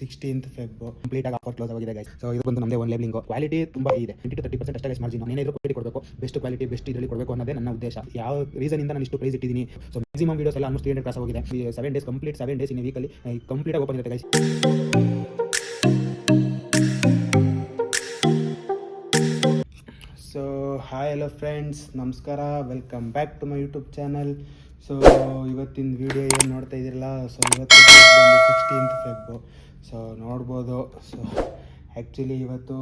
16th Feb complete ಆಗಿ offer close ಆಗಿದೆ guys. So ಇದು ಬಂದು ನಮ್ಮದೇ ಒಂದು ಲೇಬಲಿಂಗ್ ಕ್ವಾಲಿಟಿ ತುಂಬಾ ಇದೆ, 20-30% ಅಷ್ಟೇ ಗೈಸ್ ಮಾರ್ಜಿನ್. ಏನಾದರೂ ಕ್ವಾಲಿಟಿ ಕೊಡಬೇಕು, ಬೆಸ್ಟ್ ಕ್ವಾಲಿಟಿ ಬೆಸ್ಟ್ ಇದರಲ್ಲಿ ಕೊಡಬೇಕು ಅನ್ನೋದೇ ನನ್ನ ಉದ್ದೇಶ. ಯಾವ ರೀಸನ್ ಇಂದ ನಾನು ಇಷ್ಟು ಪ್ರೈಸ್ ಇಟ್ಟಿದ್ದೀನಿ. ಸೊ ಮ್ಯಾಕ್ಸಿಮಮ್ ವೀಡಿಯೋಸ್ ಎಲ್ಲ ಆಲ್ಮೋಸ್ಟ್ 300 ಕ್ರಾಸ್ ಆಗಿದೆ. 7 ಡೇಸ್ ಕಂಪ್ಲೀಟ್ 7 ಡೇಸ್ ಇನ್ ವೀಕಲ್ಲಿ ಕಂಪ್ಲೀಟ್ ಆಗಿ ಓಪನ್ ಇರುತ್ತೆ guys. So hi hello friends, ನಮಸ್ಕಾರ, welcome back to my YouTube channel. So ಇವತ್ತಿನ ವಿಡಿಯೋ ಏನು ನೋಡ್ತಾ ಇದ್ದೀರಲ್ಲ, ಸೊ ಇವತ್ತು ಬಂದು 16th Feb. ಸೊ ನೋಡ್ಬೋದು. ಸೊ ಆ್ಯಕ್ಚುಲಿ ಇವತ್ತು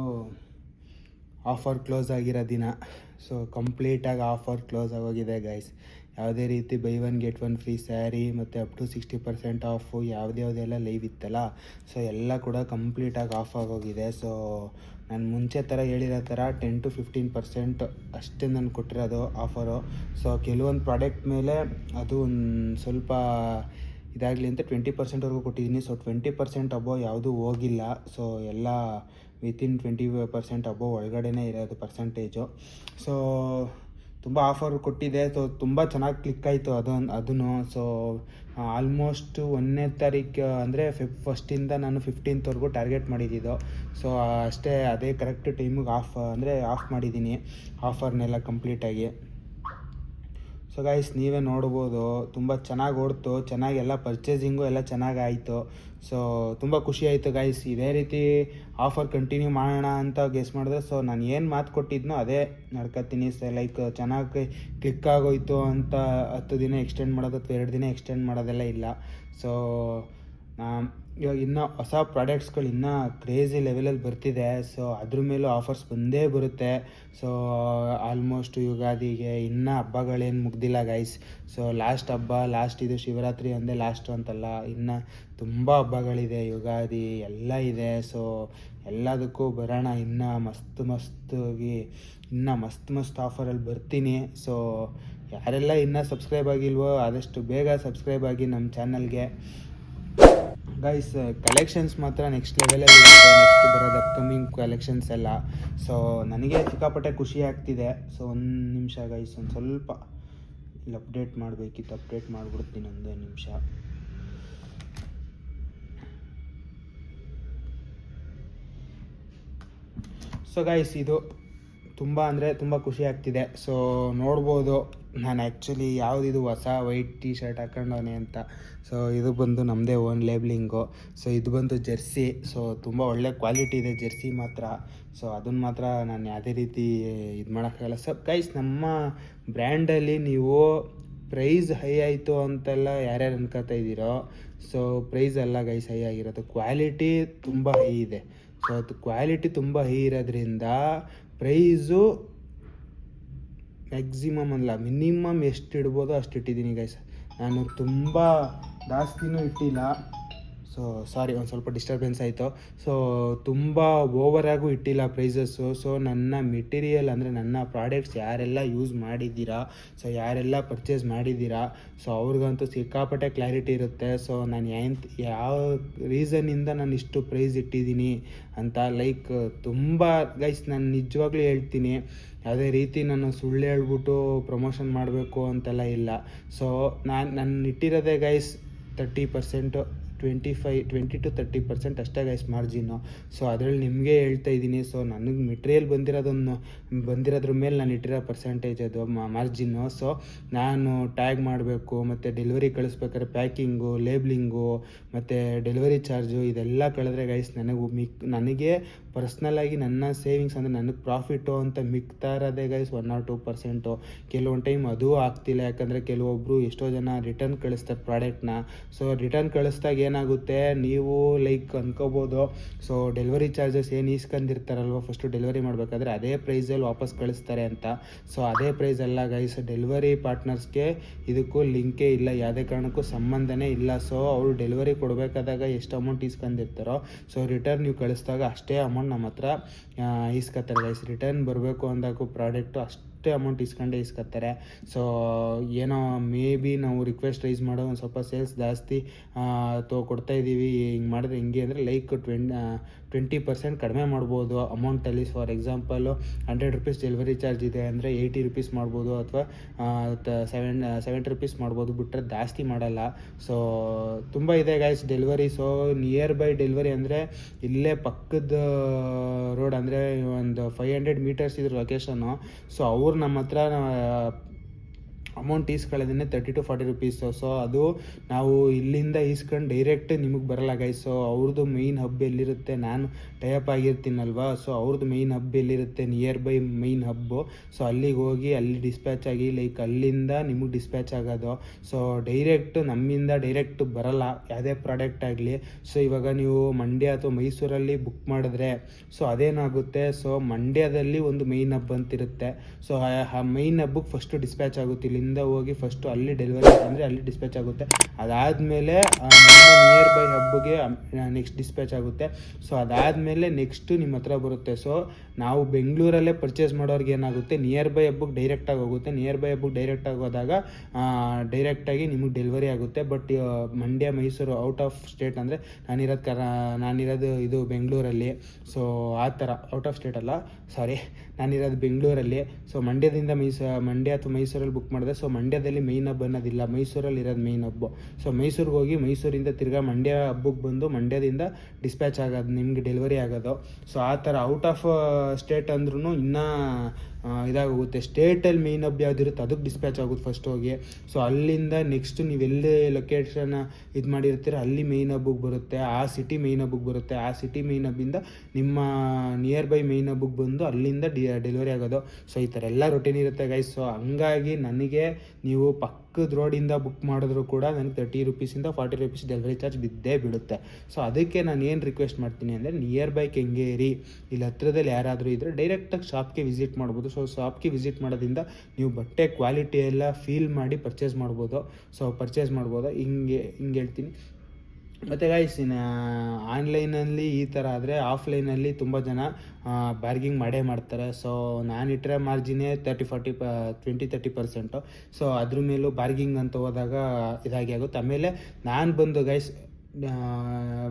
ಆಫರ್ ಕ್ಲೋಸ್ ಆಗಿರೋ ದಿನ. ಸೊ ಕಂಪ್ಲೀಟಾಗಿ ಆಫರ್ ಕ್ಲೋಸ್ ಆಗೋಗಿದೆ ಗೈಸ್. ಯಾವುದೇ ರೀತಿ ಬೈ 1 get 1 ಫ್ರೀ ಸ್ಯಾರಿ ಮತ್ತು ಅಪ್ ಟು 60% ಆಫು ಯಾವುದೆಲ್ಲ ಲೈವ್ ಇತ್ತಲ್ಲ, ಸೊ ಎಲ್ಲ ಕೂಡ ಕಂಪ್ಲೀಟಾಗಿ ಆಫ್ ಆಗೋಗಿದೆ. ಸೊ ನಾನು ಮುಂಚೆ ಥರ ಹೇಳಿರೋ ಥರ 10-15% ಅಷ್ಟೇ ನಾನು ಕೊಟ್ಟಿರೋದು ಆಫರು. ಸೊ ಕೆಲವೊಂದು ಪ್ರಾಡಕ್ಟ್ ಮೇಲೆ ಅದು ಒಂದು ಸ್ವಲ್ಪ ಇದಾಗಲಿ ಅಂತ 20%ವರೆಗೂ ಕೊಟ್ಟಿದ್ದೀನಿ. ಸೊ 20% ಅಬೋವ್ ಯಾವುದೂ ಹೋಗಿಲ್ಲ. ಸೊ ಎಲ್ಲ ವಿತಿನ್ 20% ಅಬೋವ್ ಒಳಗಡೆನೇ ಇರೋದು ಪರ್ಸೆಂಟೇಜು. ಸೊ ತುಂಬ ಆಫರ್ ಕೊಟ್ಟಿದೆ. ಸೊ ತುಂಬ ಚೆನ್ನಾಗಿ ಕ್ಲಿಕ್ ಆಯಿತು ಅದನ್ನು. ಸೊ ಆಲ್ಮೋಸ್ಟ್ 1ನೇ ತಾರೀಕು ಅಂದರೆ Feb 1 ನಾನು 15th ಟಾರ್ಗೆಟ್ ಮಾಡಿದ್ದಿದ್ದು. ಸೊ ಅಷ್ಟೇ, ಅದೇ ಕರೆಕ್ಟ್ ಟೈಮಿಗೆ ಆಫ್ ಮಾಡಿದ್ದೀನಿ ಆಫರ್ನೆಲ್ಲ ಕಂಪ್ಲೀಟಾಗಿ. ಸೊ ಗೈಸ್ ನೀವೇ ನೋಡ್ಬೋದು, ತುಂಬ ಚೆನ್ನಾಗಿ ಓಡ್ತು, ಚೆನ್ನಾಗಿ ಎಲ್ಲ ಪರ್ಚೇಸಿಂಗು ಎಲ್ಲ ಚೆನ್ನಾಗಿ ಆಯಿತು. ಸೊ ತುಂಬ ಖುಷಿ ಆಯಿತು ಗೈಸ್. ಇದೇ ರೀತಿ ಆಫರ್ ಕಂಟಿನ್ಯೂ ಮಾಡೋಣ ಅಂತ ಗೆಸ್ ಮಾಡಿದ್ರೆ, ಸೊ ನಾನು ಏನು ಮಾತು ಕೊಟ್ಟಿದ್ನೋ ಅದೇ ನಡ್ಕೊತೀನಿ. ಸೊ ಲೈಕ್ ಚೆನ್ನಾಗಿ ಕ್ಲಿಕ್ ಆಗೋಯ್ತು ಅಂತ 10 ದಿನ ಎಕ್ಸ್ಟೆಂಡ್ ಮಾಡೋದು ಅಥವಾ 2 ದಿನ ಎಕ್ಸ್ಟೆಂಡ್ ಮಾಡೋದೆಲ್ಲ ಇಲ್ಲ. ಸೊ ಇವಾಗ ಇನ್ನೂ ಹೊಸ ಪ್ರಾಡಕ್ಟ್ಸ್ಗಳು ಇನ್ನೂ ಕ್ರೇಜಿ ಲೆವೆಲಲ್ಲಿ ಬರ್ತಿದೆ. ಸೊ ಅದ್ರ ಮೇಲೂ ಆಫರ್ಸ್ ಬಂದೇ ಬರುತ್ತೆ. ಸೊ ಆಲ್ಮೋಸ್ಟ್ ಯುಗಾದಿಗೆ ಇನ್ನೂ ಹಬ್ಬಗಳೇನು ಮುಗ್ದಿಲ್ಲ ಗೈಸ್. ಸೊ ಲಾಸ್ಟ್ ಇದು ಶಿವರಾತ್ರಿ ಒಂದೇ ಲಾಸ್ಟು ಅಂತಲ್ಲ, ಇನ್ನು ತುಂಬ ಹಬ್ಬಗಳಿದೆ, ಯುಗಾದಿ ಎಲ್ಲ ಇದೆ. ಸೊ ಎಲ್ಲದಕ್ಕೂ ಬರೋಣ, ಇನ್ನೂ ಮಸ್ತ್ ಆಫರಲ್ಲಿ ಬರ್ತೀನಿ. ಸೊ ಯಾರೆಲ್ಲ ಇನ್ನೂ ಸಬ್ಸ್ಕ್ರೈಬ್ ಆಗಿಲ್ವೋ ಆದಷ್ಟು ಬೇಗ ಸಬ್ಸ್ಕ್ರೈಬ್ ಆಗಿ ನಮ್ಮ ಚಾನಲ್ಗೆ ಗೈಸ್. ಕಲೆಕ್ಷನ್ಸ್ ಮಾತ್ರ ನೆಕ್ಸ್ಟ್ ಲೆವೆಲಲ್ಲಿ ಇರುತ್ತೆ, ನೆಕ್ಸ್ಟ್ ಬರೋದು ಅಪ್ಕಮಿಂಗ್ ಕಲೆಕ್ಷನ್ಸ್ ಎಲ್ಲ. ಸೊ ನನಗೆ ಸಿಕ್ಕಾಪಟ್ಟೆ ಖುಷಿ ಆಗ್ತಿದೆ. ಸೊ ಒಂದು ನಿಮಿಷ ಗೈಸ್, ಒಂದು ಸ್ವಲ್ಪ ಇಲ್ಲಿ ಅಪ್ಡೇಟ್ ಮಾಡಬೇಕಿತ್ತು, ಅಪ್ಡೇಟ್ ಮಾಡಿಬಿಡ್ತೀನಿ ಒಂದೇ ನಿಮಿಷ. ಸೊ ಗೈಸ್ ಇದು ತುಂಬ ಖುಷಿ ಆಗ್ತಿದೆ. ಸೊ ನೋಡ್ಬೋದು, ನಾನು ಆ್ಯಕ್ಚುಲಿ ಯಾವುದಿದು ಹೊಸ ವೈಟ್ ಟೀ ಶರ್ಟ್ ಹಾಕೊಂಡವನೆ ಅಂತ. ಸೊ ಇದು ಬಂದು ನಮ್ಮದೇ ಓನ್ ಲೇಬ್ಲಿಂಗು. ಸೊ ಇದು ಬಂದು ಜೆರ್ಸಿ. ಸೊ ತುಂಬ ಒಳ್ಳೆ ಕ್ವಾಲಿಟಿ ಇದೆ ಜೆರ್ಸಿ ಮಾತ್ರ. ಸೊ ಅದನ್ನು ಮಾತ್ರ ನಾನು ಯಾವುದೇ ರೀತಿ ಇದು ಮಾಡೋಕ್ಕಾಗಲ್ಲ. ಸೊ ಗೈಸ್ ನಮ್ಮ ಬ್ರ್ಯಾಂಡಲ್ಲಿ ನೀವು ಪ್ರೈಸ್ ಹೈ ಆಯಿತು ಅಂತೆಲ್ಲ ಯಾರ್ಯಾರು ಅನ್ಕೋತಾ ಇದ್ದೀರೋ, ಸೊ ಪ್ರೈಸ್ ಎಲ್ಲ ಗೈಸ್ ಹೈ ಆಗಿರೋದು, ಕ್ವಾಲಿಟಿ ತುಂಬ ಹೈ ಇದೆ. ಸೊ ಅದು ಕ್ವಾಲಿಟಿ ತುಂಬ ಹೈ ಇರೋದ್ರಿಂದ ಪ್ರೈಸು ಮ್ಯಾಕ್ಸಿಮಮ್ ಅಲ್ಲ, ಮಿನಿಮಮ್ ಎಷ್ಟು ಇಡ್ಬೋದು ಅಷ್ಟು ಇಟ್ಟಿದ್ದೀನಿ ಗೈಸ್. ನಾನು ತುಂಬ ಜಾಸ್ತಿನೂ ಇಟ್ಟಿಲ್ಲ. ಸೊ ಸಾರಿ, ಒಂದು ಸ್ವಲ್ಪ ಡಿಸ್ಟರ್ಬೆನ್ಸ್ ಆಯಿತು. ಸೊ ತುಂಬ ಓವರಾಗೂ ಇಟ್ಟಿಲ್ಲ ಪ್ರೈಸಸ್ಸು. ಸೊ ನನ್ನ ಮೆಟೀರಿಯಲ್ ಅಂದರೆ ನನ್ನ ಪ್ರಾಡಕ್ಟ್ಸ್ ಯಾರೆಲ್ಲ ಯೂಸ್ ಮಾಡಿದ್ದೀರಾ, ಸೊ ಯಾರೆಲ್ಲ ಪರ್ಚೇಸ್ ಮಾಡಿದ್ದೀರಾ, ಸೊ ಅವ್ರಿಗಂತೂ ಸಿಕ್ಕಾಪಟ್ಟೆ ಕ್ಲಾರಿಟಿ ಇರುತ್ತೆ. ಸೊ ನಾನು ಯಾವ ರೀಸನ್ನಿಂದ ನಾನು ಇಷ್ಟು ಪ್ರೈಸ್ ಇಟ್ಟಿದ್ದೀನಿ ಅಂತ, ಲೈಕ್ ತುಂಬ ಗೈಸ್ ನಾನು ನಿಜವಾಗ್ಲೂ ಹೇಳ್ತೀನಿ, ಯಾವುದೇ ರೀತಿ ನಾನು ಸುಳ್ಳು ಹೇಳ್ಬಿಟ್ಟು ಪ್ರಮೋಷನ್ ಮಾಡಬೇಕು ಅಂತೆಲ್ಲ ಇಲ್ಲ. ಸೊ ನಾನು ಇಟ್ಟಿರೋದೇ ಗೈಸ್ 30%, 20-30% ಅಷ್ಟೇ ಗೈಸ್ ಮಾರ್ಜಿನ್ನು. ಸೊ ಅದರಲ್ಲಿ ನಿಮಗೆ ಹೇಳ್ತಾ ಇದ್ದೀನಿ. ಸೊ ನನಗೆ ಮೆಟೀರಿಯಲ್ ಬಂದಿರೋದ್ರ ಮೇಲೆ ನಾನು ಇಟ್ಟಿರೋ ಪರ್ಸೆಂಟೇಜ್ ಅದು ಮಾರ್ಜಿನ್ನು. ಸೊ ನಾನು ಟ್ಯಾಗ್ ಮಾಡಬೇಕು, ಮತ್ತು ಡೆಲಿವರಿ ಕಳಿಸ್ಬೇಕಾದ್ರೆ ಪ್ಯಾಕಿಂಗು, ಲೇಬ್ಲಿಂಗು ಮತ್ತು ಡೆಲಿವರಿ ಚಾರ್ಜು ಇದೆಲ್ಲ ಕಳೆದ್ರೆ ಗೈಸ್ ನನಗೆ ಪರ್ಸ್ನಲಾಗಿ ನನ್ನ ಸೇವಿಂಗ್ಸ್ ಅಂದರೆ ನನಗೆ ಪ್ರಾಫಿಟ್ಟು ಅಂತ ಮಿಕ್ತಾ ಇರೋದೇ ಗೈಸ್ 1-2%. ಕೆಲವೊಂದು ಟೈಮ್ ಅದೂ ಆಗ್ತಿಲ್ಲ, ಯಾಕಂದರೆ ಕೆಲವೊಬ್ಬರು ಎಷ್ಟೋ ಜನ ರಿಟರ್ನ್ ಕಳಿಸ್ತಾರೆ ಪ್ರಾಡಕ್ಟ್ನ. ಸೊ ರಿಟರ್ನ್ ಕಳಿಸ್ದಾಗ ಏನಾಗುತ್ತೆ, ನೀವು ಲೈಕ್ ಅನ್ಕೋಬೋದು, ಸೊ ಡೆಲಿವರಿ ಚಾರ್ಜಸ್ ಏನು ಈಸ್ಕೊಂಡಿರ್ತಾರಲ್ವ ಫಸ್ಟು ಡೆಲಿವರಿ ಮಾಡಬೇಕಾದ್ರೆ ಅದೇ ಪ್ರೈಸಲ್ಲಿ ವಾಪಸ್ ಕಳಿಸ್ತಾರೆ ಅಂತ. ಸೊ ಅದೇ ಪ್ರೈಸ್ ಅಲ್ಲ ಗೈಸ್, ಡೆಲಿವರಿ ಪಾರ್ಟ್ನರ್ಸ್ಗೆ ಇದಕ್ಕೂ ಲಿಂಕೇ ಇಲ್ಲ, ಯಾವುದೇ ಕಾರಣಕ್ಕೂ ಸಂಬಂಧನೇ ಇಲ್ಲ. ಸೊ ಅವರು ಡೆಲಿವರಿ ಕೊಡಬೇಕಾದಾಗ ಎಷ್ಟು ಅಮೌಂಟ್ ಈಸ್ಕೊಂಡಿರ್ತಾರೋ, ಸೊ ರಿಟರ್ನ್ ನೀವು ಕಳಿಸಿದಾಗ ಅಷ್ಟೇ ಅಮೌಂಟ್ ನಮ್ಮ ಹತ್ರ ಈಸ್ಕೊತಾರೆ ಗೈಸ್. ರಿಟರ್ನ್ ಬರಬೇಕು ಅಂದಾಗೂ ಪ್ರಾಡಕ್ಟು ಅಷ್ಟೇ ಅಷ್ಟೇ ಅಮೌಂಟ್ ಇಸ್ಕೊತಾರೆ. ಸೊ ಏನೋ ಮೇ ಬಿ ನಾವು ರಿಕ್ವೆಸ್ಟ್ ರೈಸ್ ಮಾಡೋ ಒಂದು ಸ್ವಲ್ಪ ಸೇಲ್ಸ್ ಜಾಸ್ತಿ ಕೊಡ್ತಾಯಿದ್ದೀವಿ, ಹಿಂಗೆ ಮಾಡಿದ್ರೆ ಹಿಂಗೆ ಅಂದರೆ ಲೈಕ್ 20% ಕಡಿಮೆ ಮಾಡ್ಬೋದು ಅಮೌಂಟಲ್ಲಿ. For example 100 rupees delivery charge ಇದೆ ಅಂದರೆ 80 ರುಪೀಸ್ ಮಾಡ್ಬೋದು, ಅಥವಾ 70 ರುಪೀಸ್ ಮಾಡ್ಬೋದು, ಬಿಟ್ಟರೆ ಜಾಸ್ತಿ ಮಾಡಲ್ಲ. ಸೊ ತುಂಬ ಇದೆ guys delivery. So near by delivery ಅಂದರೆ ಇಲ್ಲೇ ಪಕ್ಕದ ರೋಡ್, ಅಂದರೆ ಒಂದು 500 ಮೀಟರ್ಸ್ ಇದ್ರ ಲೊಕೇಶನ್ನು. ಸೊ ಅವ್ರು ನಮ್ಮ ಹತ್ರ ಅಮೌಂಟ್ ಈಸ್ಕೊಳ್ಳೋದನ್ನೇ 30 to 40 ರುಪೀಸ್. ಸೊ ಅದು ನಾವು ಇಲ್ಲಿಂದ ಈಸ್ಕೊಂಡು ಡೈರೆಕ್ಟ್ ನಿಮಗೆ ಬರಲ್ಲ ಗೈಸ್. ಸೊ ಅವ್ರದ್ದು ಮೇಯ್ನ್ ಹಬ್ ಎಲ್ಲಿರುತ್ತೆ, ನಾನು ಟೈಅಪ್ ಆಗಿರ್ತೀನಲ್ವ, ಸೊ ಅವ್ರದ್ದು ಮೇಯ್ನ್ ಹಬ್ ಎಲ್ಲಿರುತ್ತೆ, ನಿಯರ್ ಬೈ ಮೇಯ್ನ್ ಹಬ್ಬು. ಸೊ ಅಲ್ಲಿಗೆ ಹೋಗಿ ಅಲ್ಲಿ ಡಿಸ್ಪ್ಯಾಚ್ ಆಗಿ ಲೈಕ್ ಅಲ್ಲಿಂದ ನಿಮಗೆ ಡಿಸ್ಪ್ಯಾಚ್ ಆಗೋದು. ಸೊ ಡೈರೆಕ್ಟ್ ನಮ್ಮಿಂದ ಡೈರೆಕ್ಟ್ ಬರಲ್ಲ ಯಾವುದೇ ಪ್ರಾಡಕ್ಟ್ ಆಗಲಿ. ಸೊ ಇವಾಗ ನೀವು ಮಂಡ್ಯ ಅಥವಾ ಮೈಸೂರಲ್ಲಿ ಬುಕ್ ಮಾಡಿದ್ರೆ ಸೊ ಅದೇನಾಗುತ್ತೆ, ಸೊ ಮಂಡ್ಯದಲ್ಲಿ ಒಂದು ಮೇಯ್ನ್ ಹಬ್ ಅಂತಿರುತ್ತೆ. ಸೊ ಆ ಮೇಯ್ನ್ ಹಬ್ಬಿಗೆ ಫಸ್ಟು ಡಿಸ್ಪ್ಯಾಚ್ ಆಗುತ್ತೆ, ಇಲ್ಲಿಂದ ಹೋಗಿ ಫಸ್ಟು ಅಲ್ಲಿ ಡೆಲಿವರಿ ಅಂದರೆ ಅಲ್ಲಿ ಡಿಸ್ಪ್ಯಾಚ್ ಆಗುತ್ತೆ. ಅದಾದಮೇಲೆ ನಿಯರ್ ಬೈ ಹಬ್ಬಿಗೆ ನೆಕ್ಸ್ಟ್ ಡಿಸ್ಪ್ಯಾಚ್ ಆಗುತ್ತೆ. ಸೊ ಅದಾದಮೇಲೆ ನೆಕ್ಸ್ಟು ನಿಮ್ಮ ಹತ್ರ ಬರುತ್ತೆ. ಸೊ ನಾವು ಬೆಂಗಳೂರಲ್ಲೇ ಪರ್ಚೇಸ್ ಮಾಡೋರಿಗೆ ಏನಾಗುತ್ತೆ, ನಿಯರ್ ಬೈ ಹಬ್ಬಿಗೆ ಡೈರೆಕ್ಟಾಗಿ ಹೋಗುತ್ತೆ. ನಿಯರ್ ಬೈ ಹಬ್ಬಿಗೆ ಡೈರೆಕ್ಟಾಗಿ ಹೋದಾಗ ಡೈರೆಕ್ಟಾಗಿ ನಿಮಗೆ ಡೆಲಿವರಿ ಆಗುತ್ತೆ. But Mandya, Mysuru, out of state ಅಂದರೆ ನಾನಿರೋದು ಇದು ಬೆಂಗಳೂರಲ್ಲಿ. ಸೊ ಆ ಥರ ಔಟ್ ಆಫ್ ಸ್ಟೇಟ್ ಅಲ್ಲ, ಸಾರಿ, ನಾನಿರೋದು ಬೆಂಗಳೂರಲ್ಲಿ. ಸೊ ಮಂಡ್ಯದಿಂದ ಮಂಡ್ಯ ಅಥವಾ ಮೈಸೂರಲ್ಲಿ ಬುಕ್ ಮಾಡಿದೆ. ಸೊ ಮಂಡ್ಯದಲ್ಲಿ ಮೇಯ್ನ್ ಹಬ್ ಅನ್ನೋದಿಲ್ಲ, ಮೈಸೂರಲ್ಲಿ ಇರೋದು ಮೇಯ್ನ್ ಹಬ್ಬು. ಸೊ ಮೈಸೂರಿಗೆ ಹೋಗಿ ಮೈಸೂರಿಂದ ತಿರ್ಗಾ ಮಂಡ್ಯ ಹಬ್ಬಕ್ಕೆ ಬಂದು ಮಂಡ್ಯದಿಂದ ಡಿಸ್ಪ್ಯಾಚ್ ಆಗೋದು, ನಿಮಗೆ ಡೆಲಿವರಿ ಆಗೋದು. ಸೊ ಆ ಥರ ಔಟ್ ಆಫ್ ಸ್ಟೇಟ್ ಅಂದ್ರೂ ಇನ್ನೂ ಇದಾಗೋಗುತ್ತೆ. ಸ್ಟೇಟಲ್ಲಿ ಮೇಯ್ನ್ ಹಬ್ ಯಾವುದಿರುತ್ತೆ ಅದಕ್ಕೆ ಡಿಸ್ಪ್ಯಾಚ್ ಆಗುತ್ತೆ ಫಸ್ಟ್ ಹೋಗಿ. ಸೊ ಅಲ್ಲಿಂದ ನೆಕ್ಸ್ಟ್ ನೀವೆಲ್ಲೇ ಲೊಕೇಶನ್ ಇದು ಮಾಡಿರ್ತೀರ ಅಲ್ಲಿ ಮೇಯ್ನ್ ಹಬ್ಬಿಗೆ ಬರುತ್ತೆ, ಆ ಸಿಟಿ ಮೇಯ್ನ್ ಹಬ್ಬಿಗೆ ಬರುತ್ತೆ. ಆ ಸಿಟಿ ಮೇಯ್ನ್ ಹಬ್ಬಿಂದ ನಿಮ್ಮ ನಿಯರ್ ಬೈ ಮೇಯ್ನ್ ಹಬ್ಬಿಗೆ ಬಂದು ಅಲ್ಲಿಂದ ಡೆಲಿವರಿ ಆಗೋದು. ಸೊ ಈ ಥರ ಎಲ್ಲ ರೊಟೀನ್ ಇರುತ್ತೆ ಗೈಸ್. ಸೊ ಹಂಗಾಗಿ ನನಗೆ ನೀವು ಪಕ್ಕದ ರೋಡಿಂದ ಬುಕ್ ಮಾಡಿದ್ರು ಕೂಡ ನನಗೆ 30 ರುಪೀಸಿಂದ 40 ರುಪೀಸ್ ಡೆಲಿವರಿ ಚಾರ್ಜ್ ಬಿದ್ದೇ ಬಿಡುತ್ತೆ. ಸೊ ಅದಕ್ಕೆ ನಾನು ಏನು ರಿಕ್ವೆಸ್ಟ್ ಮಾಡ್ತೀನಿ ಅಂದರೆ ನಿಯರ್ ಬೈ ಕೆಂಗೇರಿ ಇಲ್ಲಿ ಹತ್ರದಲ್ಲಿ ಯಾರಾದರೂ ಇದ್ದರೆ ಡೈರೆಕ್ಟಾಗಿ ಶಾಪ್ಗೆ ವಿಸಿಟ್ ಮಾಡ್ಬೋದು. ಸೊ ಶಾಪ್ಗೆ ವಿಸಿಟ್ ಮಾಡೋದ್ರಿಂದ ನೀವು ಬಟ್ಟೆ ಕ್ವಾಲಿಟಿ ಎಲ್ಲ ಫೀಲ್ ಮಾಡಿ ಪರ್ಚೇಸ್ ಮಾಡ್ಬೋದು. ಸೊ ಪರ್ಚೇಸ್ ಮಾಡ್ಬೋದು, ಹಿಂಗೆ ಹೇಳ್ತೀನಿ. ಮತ್ತು ಗೈಸ್ ಆನ್ಲೈನಲ್ಲಿ ಈ ಥರ ಆದರೆ ಆಫ್ಲೈನಲ್ಲಿ ತುಂಬ ಜನ ಬಾರ್ಗಿಂಗ್ ಮಾಡೇ ಮಾಡ್ತಾರೆ. ಸೊ ನಾನಿಟ್ಟರೆ ಮಾರ್ಜಿನೇ 20-30%. ಸೊ ಅದ್ರ ಮೇಲೂ ಬಾರ್ಗಿಂಗ್ ಅಂತ ಹೋದಾಗ ಇದಾಗಿ ಆಗುತ್ತೆ. ಆಮೇಲೆ ನಾನು ಬಂದು ಗೈಸ್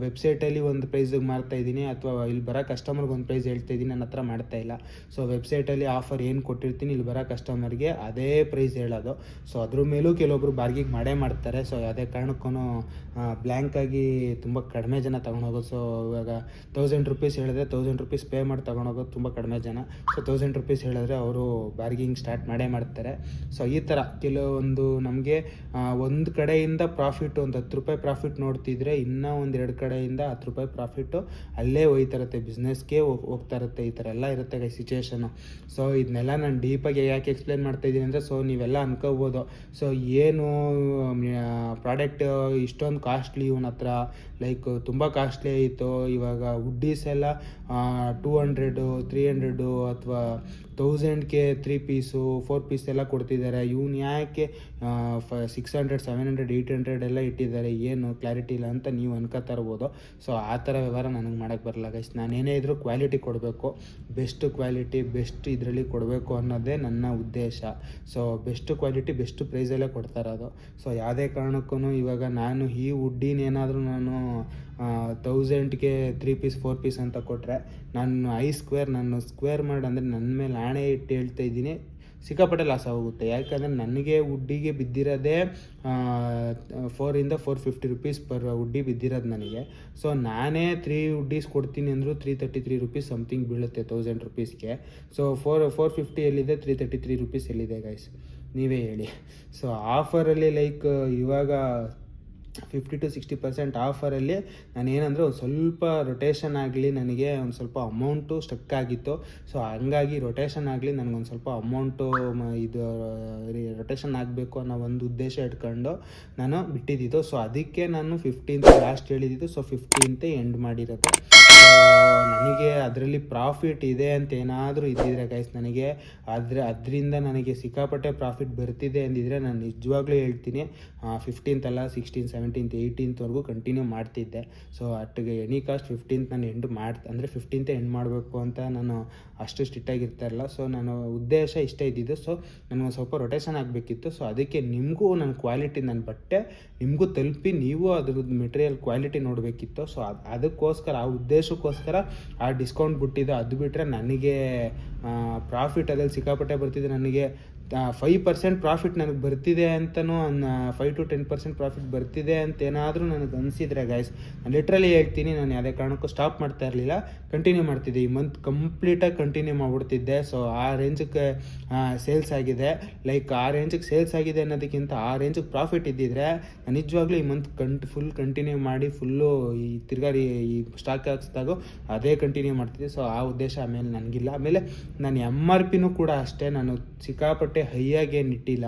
ವೆಬ್ಸೈಟಲ್ಲಿ ಒಂದು ಪ್ರೈಸಿಗೆ ಮಾರ್ತಾಯಿದ್ದೀನಿ, ಅಥವಾ ಇಲ್ಲಿ ಬರೋ ಕಸ್ಟಮರ್ಗೆ ಒಂದು ಪ್ರೈಸ್ ಹೇಳ್ತಾಯಿದ್ದೀನಿ, ನನ್ನ ಹತ್ರ ಮಾಡ್ತಾಯಿಲ್ಲ. ಸೊ ವೆಬ್ಸೈಟಲ್ಲಿ ಆಫರ್ ಏನು ಕೊಟ್ಟಿರ್ತೀನಿ ಇಲ್ಲಿ ಬರೋ ಕಸ್ಟಮರ್ಗೆ ಅದೇ ಪ್ರೈಸ್ ಹೇಳೋದು. ಸೊ ಅದ್ರ ಮೇಲೂ ಕೆಲವೊಬ್ರು ಬಾರ್ಗಿಂಗ್ ಮಾಡೇ ಮಾಡ್ತಾರೆ. ಸೊ ಯಾವುದೇ ಕಾರಣಕ್ಕೂ ಬ್ಲ್ಯಾಂಕಾಗಿ ತುಂಬ ಕಡಿಮೆ ಜನ ತೊಗೊಂಡೋಗೋದು. ಸೊ ಇವಾಗ 1000 ರುಪೀಸ್ ಹೇಳಿದ್ರೆ 1000 ರುಪೀಸ್ ಪೇ ಮಾಡಿ ತೊಗೊಂಡೋಗೋದು ತುಂಬ ಕಡಿಮೆ ಜನ. ಸೊ 1000 ರುಪೀಸ್ ಹೇಳಿದ್ರೆ ಅವರು ಬಾರ್ಗಿಂಗ್ ಸ್ಟಾರ್ಟ್ ಮಾಡೇ ಮಾಡ್ತಾರೆ. ಸೊ ಈ ಥರ ಕೆಲವೊಂದು ನಮಗೆ ಒಂದು ಕಡೆಯಿಂದ ಪ್ರಾಫಿಟ್ ಒಂದು 10 ರೂಪಾಯಿ ಪ್ರಾಫಿಟ್ ನೋಡ್ತಿದ್ರೆ ಇನ್ನೂ ಒಂದು 2 ಕಡೆಯಿಂದ 10 ರೂಪಾಯಿ ಪ್ರಾಫಿಟ್ಟು ಅಲ್ಲೇ ಹೋಯ್ತಾ ಇರುತ್ತೆ, ಬಿಸ್ನೆಸ್ಗೆ ಹೋಗ್ತಾ ಇರುತ್ತೆ. ಈ ಥರ ಎಲ್ಲ ಇರುತ್ತೆ ಗೈ ಸಿಚುವೇಶನು. ಸೊ ಇದನ್ನೆಲ್ಲ ನಾನು ಡೀಪಾಗಿ ಯಾಕೆ ಎಕ್ಸ್ಪ್ಲೇನ್ ಮಾಡ್ತಾಯಿದ್ದೀನಿ ಅಂದರೆ, ಸೊ ನೀವೆಲ್ಲ ಅನ್ಕೋಬೋದು ಸೊ ಏನು ಪ್ರಾಡಕ್ಟ್ ಇಷ್ಟೊಂದು ಕಾಸ್ಟ್ಲಿ ಇವನ ಹತ್ರ, ಲೈಕ್ ತುಂಬ ಕಾಸ್ಟ್ಲಿ ಆಯಿತು. ಇವಾಗ ವುಡ್ಡೀಸ್ ಎಲ್ಲ 200, 300 ಅಥವಾ 1000ಗೆ 3 ಪೀಸು 4 ಪೀಸ್ ಎಲ್ಲ ಕೊಡ್ತಿದ್ದಾರೆ. ಇವನು ಯಾಕೆ 600, 700, 800 ಎಲ್ಲ ಇಟ್ಟಿದ್ದಾರೆ, ಏನು ಕ್ಲಾರಿಟಿ ಇಲ್ಲ ಅಂತ ನೀವು ಅನ್ಕೋತಾ ಇರ್ಬೋದು. ಸೊ ಆ ಥರ ವ್ಯವಹಾರ ನನಗೆ ಮಾಡೋಕ್ಕೆ ಬರಲ್ಲ ಗೈಸ್. ನಾನೇನೇ ಇದ್ರೂ ಕ್ವಾಲಿಟಿ ಕೊಡಬೇಕು, ಬೆಸ್ಟ್ ಕ್ವಾಲಿಟಿ ಬೆಸ್ಟ್ ಇದರಲ್ಲಿ ಕೊಡಬೇಕು ಅನ್ನೋದೇ ನನ್ನ ಉದ್ದೇಶ. ಸೊ ಬೆಸ್ಟ್ ಕ್ವಾಲಿಟಿ ಬೆಸ್ಟ್ ಪ್ರೈಸಲ್ಲೇ ಕೊಡ್ತಾ ಇರೋದು. ಸೊ ಯಾವುದೇ ಕಾರಣಕ್ಕೂ ಇವಾಗ ನಾನು ಈ ವುಡ್ಡಿನೇನಾದರೂ ನಾನು 1000ಗೆ 3 ಪೀಸ್ 4 ಪೀಸ್ ಅಂತ ಕೊಟ್ಟರೆ ನಾನು ಸ್ಕ್ವೇರ್ ಮಾಡಿ ಅಂದರೆ ನನ್ನ ಮೇಲೆ ಆಣೆ ಇಟ್ಟು ಹೇಳ್ತಾ ಇದ್ದೀನಿ, ಸಿಕ್ಕಾಪಟ್ಟೆ ಲಾಸ್ ಆಗೋಗುತ್ತೆ. ಯಾಕಂದರೆ ನನಗೆ ವುಡ್ಡಿಗೆ ಬಿದ್ದಿರೋದೇ 450 ರುಪೀಸ್ ಪರ್ ವುಡ್ಡಿ ಬಿದ್ದಿರೋದು ನನಗೆ. ಸೊ ನಾನೇ 3 ವುಡ್ಡೀಸ್ ಕೊಡ್ತೀನಿ ಅಂದರೂ 333 ರುಪೀಸ್ ಸಮಥಿಂಗ್ ಬೀಳುತ್ತೆ 1000 ರುಪೀಸ್ಗೆ. ಸೊ 450 ಎಲ್ಲಿದೆ, 333 ರುಪೀಸ್ ಎಲ್ಲಿದೆ ಗೈಸ್, ನೀವೇ ಹೇಳಿ. ಸೊ ಆಫರಲ್ಲಿ ಲೈಕ್ ಇವಾಗ 50-60% ಆಫರಲ್ಲಿ ನಾನು ಏನಂದರೆ ಒಂದು ಸ್ವಲ್ಪ ರೊಟೇಷನ್ ಆಗಲಿ, ನನಗೆ ಒಂದು ಸ್ವಲ್ಪ ಅಮೌಂಟು ಸ್ಟಕ್ ಆಗಿತ್ತು. ಸೊ ಹಂಗಾಗಿ ರೊಟೇಷನ್ ಆಗಲಿ, ನನಗೊಂದು ಸ್ವಲ್ಪ ಅಮೌಂಟು ಇದು ರೊಟೇಷನ್ ಆಗಬೇಕು ಅನ್ನೋ ಒಂದು ಉದ್ದೇಶ ಇಟ್ಕೊಂಡು ನಾನು ಬಿಟ್ಟಿದ್ದಿದ್ದು. ಸೊ ಅದಕ್ಕೆ ನಾನು 15th ಲಾಸ್ಟ್ ಹೇಳಿದ್ದು. ಸೊ 15th ಎಂಡ್ ಮಾಡಿರೋದು. ನನಗೆ ಅದರಲ್ಲಿ ಪ್ರಾಫಿಟ್ ಇದೆ ಅಂತ ಏನಾದರೂ ಇದ್ದಿದ್ರೆ ಗೈಸ್, ನನಗೆ ಅದರಿಂದ ನನಗೆ ಸಿಕ್ಕಾಪಟ್ಟೆ ಪ್ರಾಫಿಟ್ ಬರ್ತಿದೆ ಅಂದಿದ್ರೆ ನಾನು ನಿಜವಾಗ್ಲೂ ಹೇಳ್ತೀನಿ 15th ಅಲ್ಲ 16th 17th 18thವರೆಗೂ ಕಂಟಿನ್ಯೂ ಮಾಡ್ತಿದ್ದೆ. ಸೊ ಅಟ್ಟಿಗೆ ಎನಿ ಕಾಸ್ಟ್ 15th ನಾನು ಅಂದರೆ 15th ಎಂಡ್ ಮಾಡಬೇಕು ಅಂತ ನಾನು ಅಷ್ಟು ಸ್ಟ್ರಿಕ್ಟಾಗಿರ್ತಾಯಿರಲ್ಲ. ಸೊ ನಾನು ಉದ್ದೇಶ ಇಷ್ಟ ಇದ್ದಿದ್ದು. ಸೊ ನನಗೆ ಸ್ವಲ್ಪ ರೊಟೇಷನ್ ಆಗಬೇಕಿತ್ತು. ಸೊ ಅದಕ್ಕೆ ನಿಮಗೂ ನನ್ನ ಕ್ವಾಲಿಟಿ, ನನ್ನ ಬಟ್ಟೆ ನಿಮಗೂ ತಲುಪಿ ನೀವು ಅದ್ರದ್ದು ಮೆಟೀರಿಯಲ್ ಕ್ವಾಲಿಟಿ ನೋಡಬೇಕಿತ್ತು. ಸೊ ಅದಕ್ಕೋಸ್ಕರ, ಆ ಉದ್ದೇಶಕ್ಕೋಸ್ಕರ ಆ ಡಿಸ್ಕೌಂಟ್ ಬಿಟ್ಟಿದ್ದು. ಅದು ಬಿಟ್ಟರೆ ನನಗೆ ಪ್ರಾಫಿಟ್ ಅದ್ರಲ್ಲಿ ಸಿಕ್ಕಾಪಟ್ಟೆ ಬರ್ತಿದೆ. ನನಗೆ 5% ಪ್ರಾಫಿಟ್ ನನಗೆ ಬರ್ತಿದೆ ಅಂತಲೂ 5 to 10% ಪ್ರಾಫಿಟ್ ಬರ್ತಿದೆ ಅಂತ ಏನಾದರೂ ನನಗೆ ಅನಿಸಿದರೆ ಗೈಸ್, ನಾನು ಲಿಟ್ರಲಿ ಹೇಳ್ತೀನಿ, ನಾನು ಯಾವುದೇ ಕಾರಣಕ್ಕೂ ಸ್ಟಾಪ್ ಮಾಡ್ತಾ ಇರಲಿಲ್ಲ, ಕಂಟಿನ್ಯೂ ಮಾಡ್ತಿದ್ದೆ. ಈ ಮಂತ್ ಕಂಪ್ಲೀಟಾಗಿ ಕಂಟಿನ್ಯೂ ಮಾಡಿಬಿಡ್ತಿದ್ದೆ. ಸೊ ಆ ರೇಂಜಿಗೆ ಸೇಲ್ಸ್ ಆಗಿದೆ. ಲೈಕ್ ಆ ರೇಂಜಿಗೆ ಸೇಲ್ಸ್ ಆಗಿದೆ ಅನ್ನೋದಕ್ಕಿಂತ ಆ ರೇಂಜಿಗೆ ಪ್ರಾಫಿಟ್ ಇದ್ದಿದ್ರೆ ನಾನು ನಿಜವಾಗ್ಲೂ ಈ ಮಂತ್ ಫುಲ್ ಕಂಟಿನ್ಯೂ ಮಾಡಿ ಫುಲ್ಲು ಈ ತಿರ್ಗಾರಿ ಈ ಸ್ಟಾಕ್ ಹಾಕ್ಸ್ದಾಗೂ ಅದೇ ಕಂಟಿನ್ಯೂ ಮಾಡ್ತಿದ್ದೆ. ಸೊ ಆ ಉದ್ದೇಶ ಆಮೇಲೆ ನನಗಿಲ್ಲ. ಆಮೇಲೆ ನಾನು MRPನೂ ಕೂಡ ಅಷ್ಟೇ, ನಾನು ಸಿಕ್ಕಾಪಟ್ಟೆ ಹೈಯಾಗಿ ಏನು ಇಟ್ಟಿಲ್ಲ.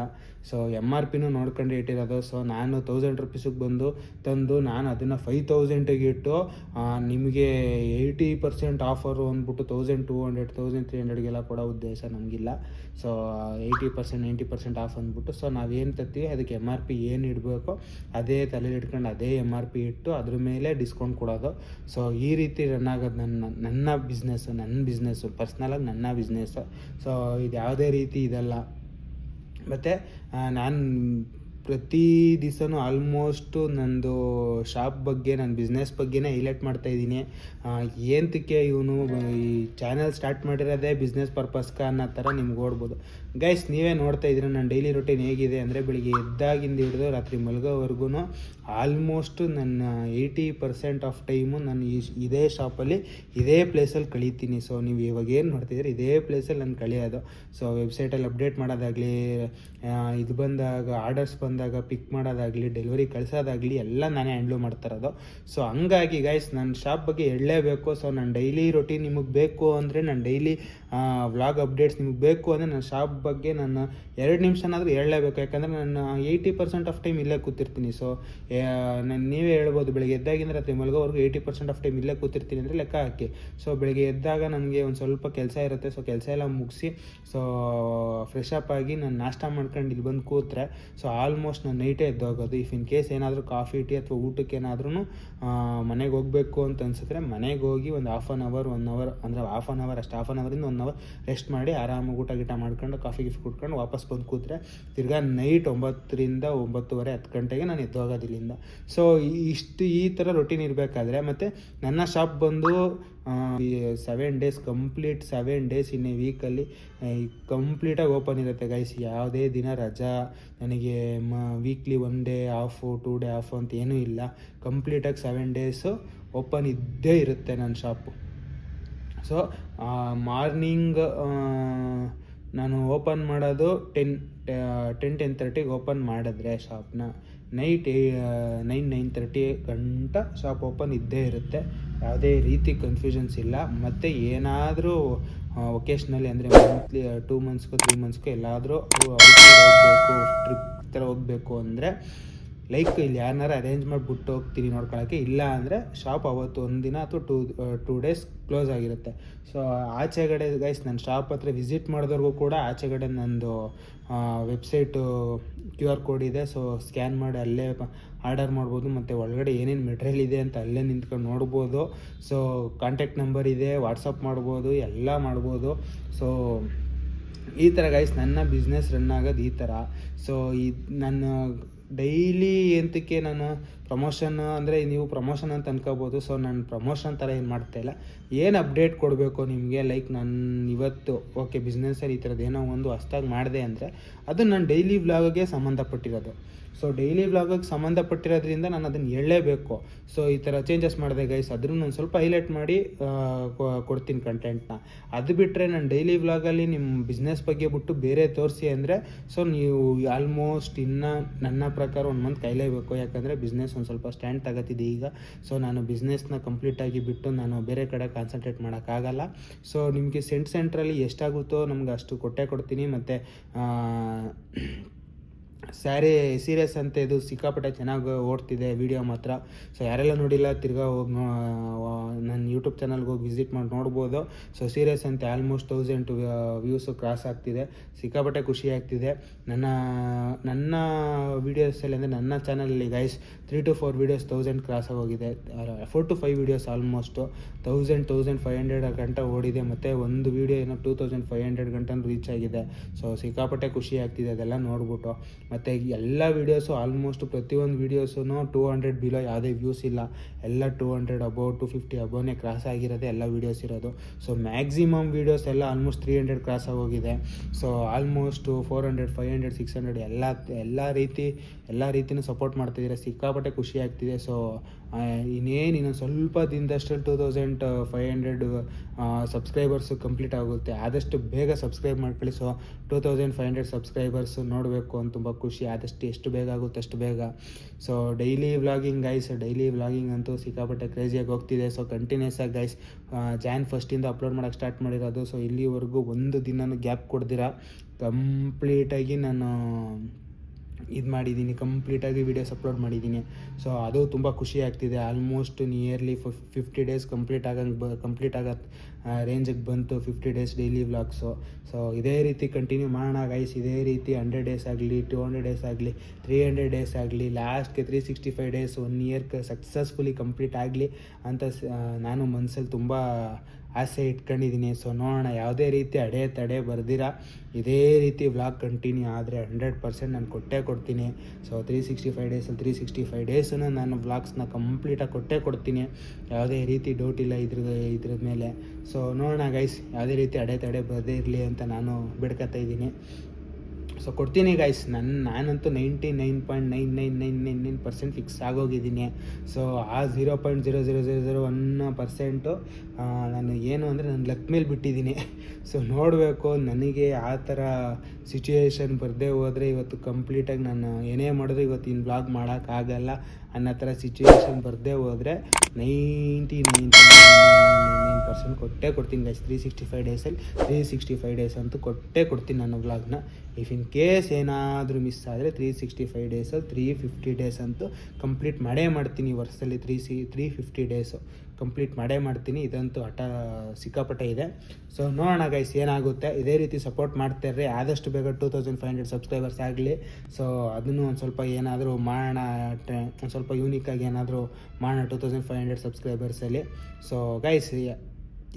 ಸೊ MRPನೂ ನೋಡ್ಕೊಂಡು ಇಟ್ಟಿರೋದು. ಸೊ ನಾನು 1000 ರೂಪೀಸಿಗೆ ತಂದು ನಾನು ಅದನ್ನು 5000ಗೆ ಇಟ್ಟು ನಿಮಗೆ 80% ಆಫರು ಅಂದ್ಬಿಟ್ಟು 1200 1300ಗೆಲ್ಲ ಕೊಡೋ ಉದ್ದೇಶ ನಮಗಿಲ್ಲ. ಸೊ 80% 90% ಆಫ್ ಅಂದ್ಬಿಟ್ಟು ಸೊ ನಾವೇನು ತರ್ತೀವಿ ಅದಕ್ಕೆ MRP ಏನು ಇಡಬೇಕೋ ಅದೇ ತಲೆಯಲ್ಲಿ ಇಟ್ಕೊಂಡು ಅದೇ MRP ಇಟ್ಟು ಅದ್ರ ಮೇಲೆ ಡಿಸ್ಕೌಂಟ್ ಕೊಡೋದು. ಸೊ ಈ ರೀತಿ ರನ್ ಆಗೋದು ನನ್ನ ಬಿಸ್ನೆಸ್ಸು ಪರ್ಸ್ನಲಾಗಿ ನನ್ನ ಬಿಸ್ನೆಸ್ಸು. ಸೊ ಇದು ಯಾವುದೇ ರೀತಿ ಇದಲ್ಲ. ಮತ್ತು ನಾನು ಪ್ರತಿ ದಿವಸನೂ ಆಲ್ಮೋಸ್ಟು ನಂದು ಶಾಪ್ ಬಗ್ಗೆ, ನನ್ನ ಬಿಸ್ನೆಸ್ ಬಗ್ಗೆನೇ ಹೈಲೈಟ್ ಮಾಡ್ತಾಯಿದ್ದೀನಿ. ಏನಕ್ಕೆ ಇವನು ಈ ಚಾನಲ್ ಸ್ಟಾರ್ಟ್ ಮಾಡಿರೋದೇ ಬಿಸ್ನೆಸ್ ಪರ್ಪಸ್ಗೆ ಅನ್ನೋ ಥರ ನಿಮ್ಗೆ ಓಡ್ಬೋದು ಗೈಸ್. ನೀವೇ ನೋಡ್ತಾ ಇದ್ದೀರ ನನ್ನ ಡೈಲಿ ರೊಟೀನ್ ಹೇಗಿದೆ ಅಂದರೆ, ಬೆಳಿಗ್ಗೆ ಎದ್ದಾಗಿಂದ ಹಿಡಿದು ರಾತ್ರಿ ಮಲಗೋವರೆಗೂ ಆಲ್ಮೋಸ್ಟು ನನ್ನ 80% ಆಫ್ ಟೈಮು ನಾನು ಇದೇ ಶಾಪಲ್ಲಿ ಇದೇ ಪ್ಲೇಸಲ್ಲಿ ಕಳೀತೀನಿ. ಸೊ ನೀವು ಇವಾಗ ಏನು ನೋಡ್ತಿದ್ದೀರಿ ಇದೇ ಪ್ಲೇಸಲ್ಲಿ ನಾನು ಕಳೆಯೋದು. ಸೊ ವೆಬ್ಸೈಟಲ್ಲಿ ಅಪ್ಡೇಟ್ ಮಾಡೋದಾಗಲಿ, ಇದು ಬಂದಾಗ ಆರ್ಡರ್ಸ್ ಬಂದಾಗ ಪಿಕ್ ಮಾಡೋದಾಗಲಿ, ಡೆಲಿವರಿ ಕಳಿಸೋದಾಗಲಿ ಎಲ್ಲ ನಾನೇ ಹ್ಯಾಂಡ್ಲ್ ಮಾಡ್ತಾ ಇರೋದು. ಸೊ ಹಂಗಾಗಿ ಗೈಸ್ ನನ್ನ ಶಾಪ್ ಬಗ್ಗೆ ಹೇಳಲೇಬೇಕು. ಸೊ ನನ್ನ ಡೈಲಿ ರೊಟೀನ್ ನಿಮಗೆ ಬೇಕು ಅಂದರೆ, ನನ್ನ ಡೈಲಿ ವ್ಲಾಗ್ ಅಪ್ಡೇಟ್ಸ್ ನಿಮಗೆ ಬೇಕು ಅಂದರೆ ನನ್ನ ಶಾಪ್ ಬಗ್ಗೆ ನಾನು 2 ನಿಮಿಷನಾದರೂ ಹೇಳಲೇಬೇಕು. ಯಾಕಂದರೆ ನಾನು 80% ಆಫ್ ಟೈಮ್ ಇಲ್ಲೇ ಕೂತಿರ್ತೀನಿ. ಸೊ ನೀವೇ ಹೇಳ್ಬೋದು, ಬೆಳಗ್ಗೆ ಎದ್ದಾಗಿಂದ ರಾತ್ರಿ ಮಲಗೋವರೆಗೂ 80% ಆಫ್ ಟೈಮ್ ಇಲ್ಲೇ ಕೂತಿರ್ತೀನಿ ಅಂದರೆ ಲೆಕ್ಕ ಹಾಕಿ. ಸೊ ಬೆಳಗ್ಗೆ ಎದ್ದಾಗ ನನಗೆ ಒಂದು ಸ್ವಲ್ಪ ಕೆಲಸ ಇರುತ್ತೆ. ಸೊ ಕೆಲಸ ಎಲ್ಲ ಮುಗಿಸಿ ಸೊ ಫ್ರೆಶ್ ಅಪ್ ಆಗಿ ನಾನು ನಾಷ್ಟ ಮಾಡ್ಕೊಂಡು ಇಲ್ಲಿ ಬಂದು ಕೂತ್ರೆ ಸೊ ಆಲ್ಮೋಸ್ಟ್ ನಾನು ನೈಟೇ ಎದ್ದೋಗೋದು. ಇಫ್ ಇನ್ ಕೇಸ್ ಏನಾದರೂ ಕಾಫಿ ಟೀ ಅಥವಾ ಊಟಕ್ಕೆ ಏನಾದ್ರೂ ಮನೆಗೆ ಹೋಗಬೇಕು ಅಂತ ಅನಿಸಿದ್ರೆ ಮನೆಗೆ ಹೋಗಿ ಒಂದು 1 hour 1 hour ಅಂದರೆ 1 hour ಅಷ್ಟು 1 hour 1 hour ರೆಸ್ಟ್ ಮಾಡಿ ಆರಾಮಾಗಿ ಊಟ ಮಾಡ್ಕೊಂಡು ಕಾಫಿ ಗಿಫ್ಟ್ ಕುಡ್ಕೊಂಡು ವಾಪಸ್ ಬಂದು ಕೂತ್ರೆ ತಿರ್ಗಾ ನೈಟ್ 9ರಿಂದ 9:30 10 ಗಂಟೆಗೆ ನಾನು ಎದ್ದೋಗೋದಿಲ್ಲಿಂದ. ಸೊ ಈ ಥರ ರೊಟೀನ್ ಇರಬೇಕಾದ್ರೆ ಮತ್ತು ನನ್ನ ಶಾಪ್ ಬಂದು 7 days complete 7 days in a weekly ಕಂಪ್ಲೀಟಾಗಿ ಓಪನ್ ಇರುತ್ತೆ ಗೈಸ್. ಯಾವುದೇ ದಿನ ರಜಾ ನನಗೆ weekly 1 day off 2 day off ಅಂತ ಏನೂ ಇಲ್ಲ. ಕಂಪ್ಲೀಟಾಗಿ 7 days ಓಪನ್ ಇದ್ದೇ ಇರುತ್ತೆ ನನ್ನ ಶಾಪು. ಸೊ ಮಾರ್ನಿಂಗ್ ನಾನು ಓಪನ್ ಮಾಡೋದು 10-10:30ಗೆ ಓಪನ್ ಮಾಡಿದ್ರೆ ಶಾಪ್ನ ನೈಟ್ 9-9:30 ಗಂಟ ಶಾಪ್ ಓಪನ್ ಇದ್ದೇ ಇರುತ್ತೆ. ಯಾವುದೇ ರೀತಿ ಕನ್ಫ್ಯೂಷನ್ಸ್ ಇಲ್ಲ. ಮತ್ತು ಏನಾದರೂ ಒಕೇಶ್ನಲ್ಲಿ ಅಂದರೆ ಮಂತ್ಲಿ 2 monthsಗೋ 3 monthsಗೋ ಎಲ್ಲಾದರೂ ಔಟ್ಸೈಡ್ ಹೋಗಬೇಕು, ಟ್ರಿಪ್ ಥರ ಹೋಗಬೇಕು ಅಂದರೆ ಲೈಕ್ ಇಲ್ಲಿ ಯಾರನ್ನಾರು ಅರೇಂಜ್ ಮಾಡಿಬಿಟ್ಟು ಹೋಗ್ತೀನಿ ನೋಡ್ಕೊಳ್ಳೋಕ್ಕೆ. ಇಲ್ಲ ಅಂದರೆ ಶಾಪ್ ಅವತ್ತು 1 ದಿನ ಅಥವಾ 2 days ಕ್ಲೋಸ್ ಆಗಿರುತ್ತೆ. ಸೊ ಆಚೆಗಡೆ ಗೈಸ್ ನನ್ನ ಶಾಪ್ ಹತ್ರ ವಿಸಿಟ್ ಮಾಡಿದವ್ರಿಗೂ ಕೂಡ ಆಚೆಗಡೆ ನಂದು ವೆಬ್ಸೈಟು QR ಕೋಡ್ ಇದೆ. ಸೊ ಸ್ಕ್ಯಾನ್ ಮಾಡಿ ಅಲ್ಲೇ ಆರ್ಡರ್ ಮಾಡ್ಬೋದು. ಮತ್ತು ಒಳಗಡೆ ಏನೇನು ಮೆಟೀರಿಯಲ್ ಇದೆ ಅಂತ ಅಲ್ಲೇ ನಿಂತ್ಕೊಂಡು ನೋಡ್ಬೋದು. ಸೊ ಕಾಂಟ್ಯಾಕ್ಟ್ ನಂಬರ್ ಇದೆ, ವಾಟ್ಸಪ್ ಮಾಡ್ಬೋದು, ಎಲ್ಲ ಮಾಡ್ಬೋದು. ಸೊ ಈ ಥರ ಗೈಸ್ ನನ್ನ ಬಿಸ್ನೆಸ್ ರನ್ ಆಗೋದು ಈ ಥರ. ಸೊ ನಾನು ಡೈಲಿ ಎಂತಕ್ಕೆ ನಾನು ಪ್ರಮೋಷನ್ ಅಂದರೆ ನೀವು ಪ್ರಮೋಷನ್ ಅಂತ ಅನ್ಕೋಬೋದು. ಸೊ ನಾನು ಪ್ರಮೋಷನ್ ಥರ ಏನು ಮಾಡ್ತಾಯಿಲ್ಲ. ಏನು ಅಪ್ಡೇಟ್ ಕೊಡಬೇಕು ನಿಮಗೆ, ಲೈಕ್ ನಾನು ಇವತ್ತು ಓಕೆ ಬಿಸ್ನೆಸ್ಸಲ್ಲಿ ಈ ಥರದ್ದು ಏನೋ ಒಂದು ಹೊಸ್ದಾಗಿ ಮಾಡಿದೆ ಅಂದರೆ ಅದು ನನ್ನ ಡೈಲಿ ವ್ಲಾಗ್ಗೆ ಸಂಬಂಧಪಟ್ಟಿರೋದು. ಸೊ ಡೈಲಿ ವ್ಲಾಗಿಗೆ ಸಂಬಂಧಪಟ್ಟಿರೋದ್ರಿಂದ ನಾನು ಅದನ್ನು ಹೇಳಲೇಬೇಕು. ಸೊ ಈ ಥರ ಚೇಂಜಸ್ ಮಾಡಿದೆ ಗೈಸ್, ಅದನ್ನು ನಾನು ಸ್ವಲ್ಪ ಹೈಲೈಟ್ ಮಾಡಿ ಕೊಡ್ತೀನಿ ಕಂಟೆಂಟ್ನ. ಅದು ಬಿಟ್ಟರೆ ನಾನು ಡೈಲಿ ವ್ಲಾಗಲ್ಲಿ ನಿಮ್ಮ ಬಿಸ್ನೆಸ್ ಬಗ್ಗೆ ಬಿಟ್ಟು ಬೇರೆ ತೋರಿಸಿ ಅಂದರೆ ಸೊ ನೀವು ಆಲ್ಮೋಸ್ಟ್ ಇನ್ನೂ ನನ್ನ ಪ್ರಕಾರ 1 month ಕಾಯಲೇಬೇಕು. ಯಾಕಂದರೆ ಬಿಸ್ನೆಸ್ ಒಂದು ಸ್ವಲ್ಪ ಸ್ಟ್ಯಾಂಡ್ ತಗೋತಿದೆ ಈಗ. ಸೊ ನಾನು ಬಿಸ್ನೆಸ್ನ ಕಂಪ್ಲೀಟಾಗಿ ಬಿಟ್ಟು ನಾನು ಬೇರೆ ಕಡೆ ಕಾನ್ಸಂಟ್ರೇಟ್ ಮಾಡೋಕ್ಕಾಗಲ್ಲ. ಸೊ ನಿಮಗೆ ಸೆಂಟ್ರಲ್ಲಿ ಎಷ್ಟಾಗುತ್ತೋ ನಮ್ಗೆ ಅಷ್ಟು ಕೊಡ್ತೀನಿ. ಮತ್ತು ಸೀರಿಯಸ್ ಅಂತ ಇದು ಸಿಕ್ಕಾಪಟ್ಟೆ ಚೆನ್ನಾಗಿ ಓಡ್ತಿದೆ ವಿಡಿಯೋ ಮಾತ್ರ. ಸೊ ಯಾರೆಲ್ಲ ನೋಡಿಲ್ಲ ತಿರ್ಗಾ ಹೋಗಿ ನನ್ನ ಯೂಟ್ಯೂಬ್ ಚಾನಲ್ಗೆ ಹೋಗಿ ವಿಸಿಟ್ ಮಾಡಿ ನೋಡ್ಬೋದು. ಸೊ ಸೀರಿಯಸ್ ಅಂತ ಆಲ್ಮೋಸ್ಟ್ 1000 ವ್ಯೂಸು ಕ್ರಾಸ್ ಆಗ್ತಿದೆ. ಸಿಕ್ಕಾಪಟ್ಟೆ ಖುಷಿ ಆಗ್ತಿದೆ. ನನ್ನ ವೀಡಿಯೋಸಲ್ಲಿ ಅಂದರೆ ನನ್ನ ಚಾನಲಲ್ಲಿ ಗೈಸ್ 3 to 4 ವೀಡಿಯೋಸ್ 1000 ಕ್ರಾಸ್ ಆಗೋಗಿದೆ. 4 to 5 ವೀಡಿಯೋಸ್ ಆಲ್ಮೋಸ್ಟು 1500 ಗಂಟೆ ಓಡಿದೆ. ಮತ್ತು ಒಂದು ವೀಡಿಯೋ ಏನೋ 2500 ಗಂಟೆ ರೀಚ್ ಆಗಿದೆ. ಸೊ ಸಿಕ್ಕಾಪಟ್ಟೆ ಖುಷಿ ಆಗ್ತಿದೆ ಅದೆಲ್ಲ ನೋಡ್ಬಿಟ್ಟು. ಮತ್ತು ಎಲ್ಲ ವೀಡಿಯೋಸು ಆಲ್ಮೋಸ್ಟ್ ಪ್ರತಿಯೊಂದು ವೀಡಿಯೋಸೂ 200 ಬಿಲೋ ಯಾವುದೇ ವ್ಯೂಸ್ ಇಲ್ಲ. ಎಲ್ಲ 200 ಅಬೌವ್ 250 ಅಬೋವ್ನೇ ಕ್ರಾಸ್ ಆಗಿರೋದೆ ಎಲ್ಲ ವೀಡಿಯೋಸ್ ಇರೋದು. ಸೊ ಮ್ಯಾಕ್ಸಿಮಮ್ ವೀಡಿಯೋಸ್ ಎಲ್ಲ ಆಲ್ಮೋಸ್ಟ್ 300 ಕ್ರಾಸ್ ಆಗೋಗಿದೆ. ಸೊ ಆಲ್ಮೋಸ್ಟು 400 500 600 ಎಲ್ಲ ರೀತಿಯೂ ಸಪೋರ್ಟ್ ಮಾಡ್ತಿದ್ದೀರಾ. ಸಿಕ್ಕಾಪಟ್ಟೆ ಖುಷಿ ಆಗ್ತಿದೆ. ಸೊ ಇನ್ನೊಂದು ಸ್ವಲ್ಪ ದಿನದಷ್ಟು 2500 ಸಬ್ಸ್ಕ್ರೈಬರ್ಸು ಕಂಪ್ಲೀಟ್ ಆಗುತ್ತೆ. ಆದಷ್ಟು ಬೇಗ ಸಬ್ಸ್ಕ್ರೈಬ್ ಮಾಡ್ಕೊಳ್ಳಿ. ಸೊ 2500 ಸಬ್ಸ್ಕ್ರೈಬರ್ಸು ನೋಡಬೇಕು ಅಂತ ತುಂಬ ಖುಷಿ. ಆದಷ್ಟು ಎಷ್ಟು ಬೇಗ ಆಗುತ್ತೆ ಅಷ್ಟು ಬೇಗ. So daily vlogging guys, daily vlogging ಅಂತೂ ಸಿಕ್ಕಾಪಟ್ಟೆ ಕ್ರೇಜಿಯಾಗಿ ಹೋಗ್ತಿದೆ. ಸೊ ಕಂಟಿನ್ಯೂಸ್ ಆಗಿ ಗೈಸ್ Jan 1 ಅಪ್ಲೋಡ್ ಮಾಡೋಕ್ಕೆ ಸ್ಟಾರ್ಟ್ ಮಾಡಿರೋದು. ಸೊ ಇಲ್ಲಿವರೆಗೂ ಒಂದು ದಿನನೂ ಗ್ಯಾಪ್ ಕೊಡ್ದಿರ ಕಂಪ್ಲೀಟಾಗಿ ನಾನು ಕಂಪ್ಲೀಟಾಗಿ ವೀಡಿಯೋಸ್ ಅಪ್ಲೋಡ್ ಮಾಡಿದ್ದೀನಿ. ಸೊ ಅದು ತುಂಬ ಖುಷಿ ಆಗ್ತಿದೆ. ಆಲ್ಮೋಸ್ಟ್ ನಿಯರ್ಲಿ 50 ಡೇಸ್ ಕಂಪ್ಲೀಟ್ ಆಗೋ ರೇಂಜಿಗೆ ಬಂತು. 50 ಡೇಸ್ ಡೈಲಿ ವ್ಲಾಗ್ಸು. ಸೊ ಇದೇ ರೀತಿ ಕಂಟಿನ್ಯೂ ಮಾಡೋಣ ಗೈಸ್. ಇದೇ ರೀತಿ 100 ಡೇಸ್ ಆಗಲಿ, 200 ಡೇಸ್ ಆಗಲಿ, 300 ಡೇಸ್ ಆಗಲಿ, ಲಾಸ್ಟ್ಗೆ 365 ಡೇಸ್ 1 ಇಯರ್ಗೆ ಸಕ್ಸಸ್ಫುಲಿ ಕಂಪ್ಲೀಟ್ ಆಗಲಿ ಅಂತ ನಾನು ಮನಸ್ಸಲ್ಲಿ ತುಂಬ ಆಸೆ ಇಟ್ಕೊಂಡಿದ್ದೀನಿ. ಸೊ ನೋಡೋಣ, ಯಾವುದೇ ರೀತಿ ತಡೆ ಬರ್ದಿರ ಇದೇ ರೀತಿ ವ್ಲಾಗ್ ಕಂಟಿನ್ಯೂ ಆದರೆ 100% ನಾನು ಕೊಟ್ಟೇ ಕೊಡ್ತೀನಿ. ಸೊ 365 ಡೇಸನ್ನು ನಾನು ವ್ಲಾಗ್ಸ್ನ ಕಂಪ್ಲೀಟಾಗಿ ಕೊಡ್ತೀನಿ. ಯಾವುದೇ ರೀತಿ ಡೌಟ್ ಇಲ್ಲ ಇದ್ರ ಮೇಲೆ. ಸೊ ನೋಡೋಣ ಗೈಸ್, ಯಾವುದೇ ರೀತಿ ತಡೆ ಬರದೇ ಇರಲಿ ಅಂತ ನಾನು ಬೇಡ್ಕೊತಾ ಇದ್ದೀನಿ. ಸೊ ಕೊಡ್ತೀನಿ ಗೈಸ್. ನಾನಂತೂ 99.99999% ಫಿಕ್ಸ್ ಆಗೋಗಿದ್ದೀನಿ. ಸೊ ಆ 0.00001% ನಾನು ಏನು ಅಂದರೆ ನನ್ನ ಲಕ್ ಮೇಲೆ ಬಿಟ್ಟಿದ್ದೀನಿ. ಸೊ ನೋಡಬೇಕು, ನನಗೆ ಆ ಥರ ಸಿಚುವೇಶನ್ ಬರದೇ ಹೋದರೆ ಇವತ್ತು ಕಂಪ್ಲೀಟಾಗಿ ನಾನು ಏನೇ ಮಾಡಿದ್ರು ಇವತ್ತಿನ ವ್ಲಾಗ್ ಮಾಡೋಕ್ಕಾಗಲ್ಲ ಅನ್ನೋ ಥರ ಸಿಚುವೇಶನ್ ಬರದೇ ಹೋದರೆ 99% ಕೊಟ್ಟೇ ಕೊಡ್ತೀನಿ ಗೈಸ್. 365 ಡೇಸ್ ಅಂತೂ ಕೊಡ್ತೀನಿ ನಾನು ವ್ಲಾಗ್ನ. ಇಫ್ ಇನ್ ಕೇಸ್ ಏನಾದರೂ ಮಿಸ್ ಆದರೆ 365 ಡೇಸಲ್ಲಿ 350 ಡೇಸ್ ಅಂತೂ ಕಂಪ್ಲೀಟ್ ಮಾಡೇ ಮಾಡ್ತೀನಿ. ವರ್ಷದಲ್ಲಿ 350 ಡೇಸು ಕಂಪ್ಲೀಟ್ ಮಾಡೇ ಮಾಡ್ತೀನಿ. ಇದಂತೂ ಸಿಕ್ಕಾಪಟ್ಟೆ ಇದೆ. ಸೊ ನೋಡೋಣ ಗೈಸ್ ಏನಾಗುತ್ತೆ. ಇದೇ ರೀತಿ ಸಪೋರ್ಟ್ ಮಾಡ್ತಾರ್ರಿ. ಆದಷ್ಟು ಬೇಗ 2500 ಸಬ್ಸ್ಕ್ರೈಬರ್ಸ್ ಆಗಲಿ. ಸೊ ಅದನ್ನು ಒಂದು ಸ್ವಲ್ಪ ಏನಾದರೂ ಮಾಡೋಣ, ಒಂದು ಸ್ವಲ್ಪ ಯೂನಿಕಾಗಿ ಏನಾದರೂ ಮಾಡೋಣ 2500 ಸಬ್ಸ್ಕ್ರೈಬರ್ಸಲ್ಲಿ. ಸೊ ಗೈಸ್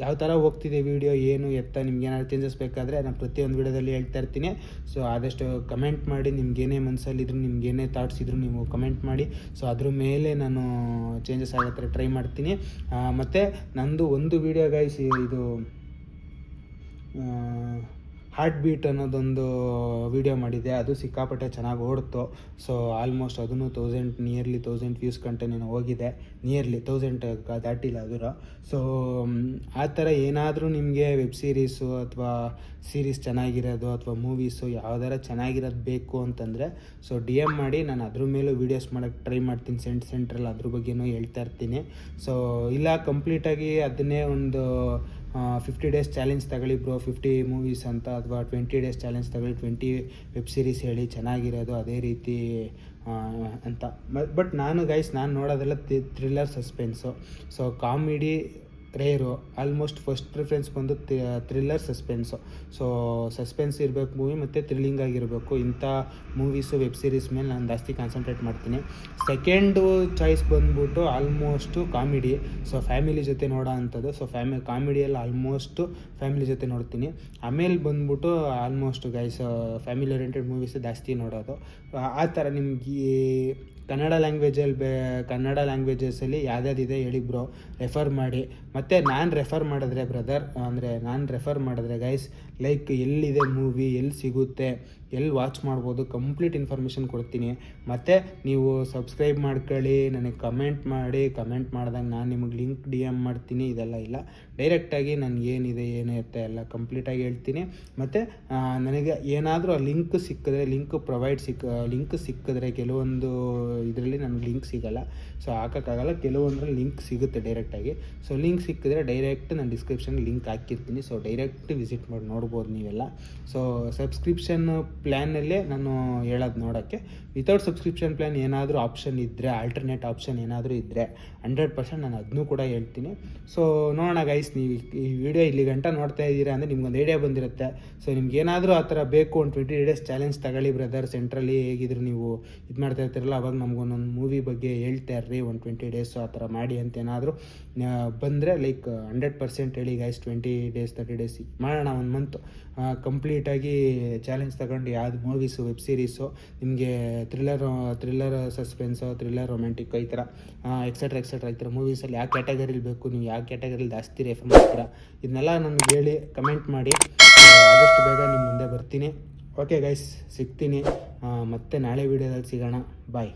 ಯಾವ ಥರ ಹೋಗ್ತಿದೆ ವೀಡಿಯೋ, ಏನು ಎತ್ತ, ನಿಮ್ಗೆ ಏನಾದ್ರು ಚೇಂಜಸ್ ಬೇಕಾದರೆ ನಾನು ಪ್ರತಿಯೊಂದು ವೀಡಿಯೋದಲ್ಲಿ ಹೇಳ್ತಾ ಇರ್ತೀನಿ. ಸೊ ಆದಷ್ಟು ಕಮೆಂಟ್ ಮಾಡಿ, ನಿಮ್ಗೇನೇ ಮನಸ್ಸಲ್ಲಿದ್ರು, ನಿಮ್ಗೇನೇ ಥಾಟ್ಸ್ ಇದ್ದರೂ ನೀವು ಕಮೆಂಟ್ ಮಾಡಿ. ಸೊ ಅದ್ರ ಮೇಲೆ ನಾನು ಚೇಂಜಸ್ ಆಗೋ ಥರ ಟ್ರೈ ಮಾಡ್ತೀನಿ. ಮತ್ತು ನಂದು ಒಂದು ವೀಡಿಯೋ ಗೈಸ್, ಇದು ಹಾರ್ಟ್ ಬೀಟ್ ಅನ್ನೋದೊಂದು ವೀಡಿಯೋ ಮಾಡಿದ್ದೆ. ಅದು ಸಿಕ್ಕಾಪಟ್ಟೆ ಚೆನ್ನಾಗಿ ಓಡ್ತು. ಸೊ ಆಲ್ಮೋಸ್ಟ್ ಅದನ್ನು ನಿಯರ್ಲಿ 1000 ವ್ಯೂಸ್ ಕಂಟೆನೇನೋ ಹೋಗಿದೆ. ನಿಯರ್ಲಿ 1000 ದಾಟಿಲ್ಲ ಅದರ. ಸೊ ಆ ಥರ ಏನಾದರೂ ನಿಮಗೆ ವೆಬ್ ಸೀರೀಸು ಅಥವಾ ಸೀರೀಸ್ ಚೆನ್ನಾಗಿರೋದು ಅಥವಾ ಮೂವೀಸು ಯಾವ್ದಾರ ಚೆನ್ನಾಗಿರೋದು ಬೇಕು ಅಂತಂದರೆ ಸೊ DM ಮಾಡಿ, ನಾನು ಅದ್ರ ಮೇಲೂ ವೀಡಿಯೋಸ್ ಮಾಡೋಕ್ಕೆ ಟ್ರೈ ಮಾಡ್ತೀನಿ. ಸೆಂಟ್ರಲ್ಲಿ ಅದ್ರ ಬಗ್ಗೆನೂ ಹೇಳ್ತಾ ಇರ್ತೀನಿ. ಸೊ ಇಲ್ಲ ಕಂಪ್ಲೀಟಾಗಿ ಅದನ್ನೇ ಒಂದು 50 ಡೇಸ್ ಚಾಲೆಂಜ್ ತಗೊಳ್ಳಿ ಬ್ರೋ, 50 ಮೂವೀಸ್ ಅಂತ, ಅಥವಾ 20 ಡೇಸ್ ಚಾಲೆಂಜ್ ತಗೊಳ್ಳಿ, 20 ವೆಬ್ ಸೀರೀಸ್ ಹೇಳಿ ಚೆನ್ನಾಗಿರೋದು ಅದೇ ರೀತಿ ಅಂತ. ಬಟ್ ನಾನು ನೋಡೋದೆಲ್ಲ thriller, suspense. So comedy rare. Almost first preference ಬಂದು ಥ್ರಿಲ್ಲರ್, ಸಸ್ಪೆನ್ಸು. ಸೊ ಸಸ್ಪೆನ್ಸ್ ಇರಬೇಕು ಮೂವಿ ಮತ್ತು ಥ್ರಿಲ್ಲಿಂಗ್ ಆಗಿರಬೇಕು. ಇಂಥ ಮೂವೀಸು ವೆಬ್ ಸೀರೀಸ್ ಮೇಲೆ ನಾನು ಜಾಸ್ತಿ ಕಾನ್ಸಂಟ್ರೇಟ್ ಮಾಡ್ತೀನಿ. ಸೆಕೆಂಡು ಚಾಯ್ಸ್ ಬಂದ್ಬಿಟ್ಟು ಆಲ್ಮೋಸ್ಟು ಕಾಮಿಡಿ. ಸೊ ಫ್ಯಾಮಿಲಿ ಜೊತೆ ನೋಡೋ ಅಂಥದ್ದು. ಸೊ ಕಾಮಿಡಿಯಲ್ಲಿ ಆಲ್ಮೋಸ್ಟು ಫ್ಯಾಮಿಲಿ ಜೊತೆ ನೋಡ್ತೀನಿ. ಆಮೇಲೆ ಬಂದ್ಬಿಟ್ಟು almost guys family oriented movies ಜಾಸ್ತಿ ನೋಡೋದು. ಆ ಥರ ನಿಮಗೆ ಕನ್ನಡ ಲ್ಯಾಂಗ್ವೇಜಸಲ್ಲಿ ಯಾವ್ಯಾವುದಿದೆ ಹೇಳಿ ಬ್ರೋ, ರೆಫರ್ ಮಾಡಿ. ಮತ್ತು ನಾನು ರೆಫರ್ ಮಾಡಿದ್ರೆ ಗೈಸ್ ಲೈಕ್ ಎಲ್ಲಿದೆ ಮೂವಿ, ಎಲ್ಲಿ ಸಿಗುತ್ತೆ, ಎಲ್ಲಿ ವಾಚ್ ಮಾಡ್ಬೋದು, ಕಂಪ್ಲೀಟ್ ಇನ್ಫಾರ್ಮೇಷನ್ ಕೊಡ್ತೀನಿ. ಮತ್ತು ನೀವು ಸಬ್ಸ್ಕ್ರೈಬ್ ಮಾಡ್ಕೊಳ್ಳಿ, ನನಗೆ ಕಮೆಂಟ್ ಮಾಡಿದಾಗ ನಾನು ನಿಮಗೆ ಲಿಂಕ್ DM ಮಾಡ್ತೀನಿ. ಇದೆಲ್ಲ ಇಲ್ಲ, ಡೈರೆಕ್ಟಾಗಿ ನನಗೆ ಏನಿದೆ ಏನು ಎತ್ತ ಎಲ್ಲ ಕಂಪ್ಲೀಟಾಗಿ ಹೇಳ್ತೀನಿ. ಮತ್ತು ನನಗೆ ಏನಾದರೂ ಆ ಲಿಂಕ್ ಸಿಕ್ಕಿದ್ರೆ ಕೆಲವೊಂದು ಇದರಲ್ಲಿ ನನಗೆ ಲಿಂಕ್ ಸಿಗೋಲ್ಲ. ಸೊ ಹಾಕೋಕ್ಕಾಗಲ್ಲ, ಕೆಲವೊಂದರಲ್ಲಿ ಲಿಂಕ್ ಸಿಗುತ್ತೆ ಡೈರೆಕ್ಟಾಗಿ. ಸೊ ಲಿಂಕ್ ಸಿಕ್ಕಿದ್ರೆ ಡೈರೆಕ್ಟ್ ನಾನು ಡಿಸ್ಕ್ರಿಪ್ಷನ್ಗೆ ಲಿಂಕ್ ಹಾಕಿರ್ತೀನಿ. ಸೊ ಡೈರೆಕ್ಟ್ ವಿಸಿಟ್ ಮಾಡಿ ನೋಡ್ಬೋದು ನೀವೆಲ್ಲ. ಸೊ ಸಬ್ಸ್ಕ್ರಿಪ್ಷನ್ ಪ್ಲ್ಯಾನಲ್ಲೇ ನಾನು ಹೇಳೋದು ನೋಡೋಕ್ಕೆ. ವಿತೌಟ್ ಸಬ್ಸ್ಕ್ರಿಪ್ಷನ್ ಪ್ಲ್ಯಾನ್ ಏನಾದರೂ ಆಪ್ಷನ್ ಇದ್ದರೆ, ಆಲ್ಟರ್ನೇಟ್ ಆಪ್ಷನ್ ಏನಾದರೂ ಇದ್ದರೆ 100% ನಾನು ಅದನ್ನೂ ಕೂಡ ಹೇಳ್ತೀನಿ. ಸೊ ನೋಡೋಣ ಗೈಸ್, ನೀವು ಈ ವಿಡಿಯೋ ಇಲ್ಲಿ ಗಂಟ ನೋಡ್ತಾ ಇದ್ದೀರಾ ಅಂದರೆ ನಿಮ್ಗೊಂದು ಐಡಿಯಾ ಬಂದಿರುತ್ತೆ. ಸೊ ನಿಮ್ಗೇನಾದರೂ ಆ ಥರ ಬೇಕು, ಒಂದು 20 days ಚಾಲೆಂಜ್ ತಗೊಳ್ಳಿ ಬ್ರದರ್, ಸೆಂಟ್ರಲ್ಲಿ ಹೇಗಿದ್ರು ನೀವು ಇದು ಮಾಡ್ತಾ ಇರ್ತೀರಲ್ಲ, ಅವಾಗ ನಮ್ಗೊಂದೊಂದು ಮೂವಿ ಬಗ್ಗೆ ಹೇಳ್ತಾ ಇರ್ರಿ, ಒಂದು 20 days ಆ ಥರ ಮಾಡಿ ಅಂತ ಏನಾದರೂ ಬಂದರೆ ಲೈಕ್ 100% ಹೇಳಿ ಗೈಸ್. 20 days 30 days ಮಾಡೋಣ, 1 month ಕಂಪ್ಲೀಟಾಗಿ ಚಾಲೆಂಜ್ ತಗೊಂಡು ಯಾವ್ದು ಮೂವೀಸು, ವೆಬ್ ಸೀರೀಸು ನಿಮಗೆ ಥ್ರಿಲ್ಲರ್ ಸಸ್ಪೆನ್ಸು, ಥ್ರಿಲ್ಲರ್ ರೊಮ್ಯಾಂಟಿಕ್ ಈ ಥರ ಎಕ್ಸೆಟ್ರಾ ಈ ಥರ ಮೂವೀಸಲ್ಲಿ ಯಾವ ಕ್ಯಾಟಗರಿಲಿ ಬೇಕು, ನೀವು ಯಾವ ಕ್ಯಾಟಗರಿಲಿ ಜಾಸ್ತಿ ರೆಫರ್ ಮಾಡ್ತೀರಾ, ಇದನ್ನೆಲ್ಲ ನನಗೆ ಹೇಳಿ ಕಮೆಂಟ್ ಮಾಡಿ. ಆದಷ್ಟು ಬೇಗ ನಿಮ್ಮ ಮುಂದೆ ಬರ್ತೀನಿ. ಓಕೆ ಗೈಸ್, ಸಿಗ್ತೀನಿ ಮತ್ತೆ ನಾಳೆ ವೀಡಿಯೋದಲ್ಲಿ ಸಿಗೋಣ. ಬಾಯ್.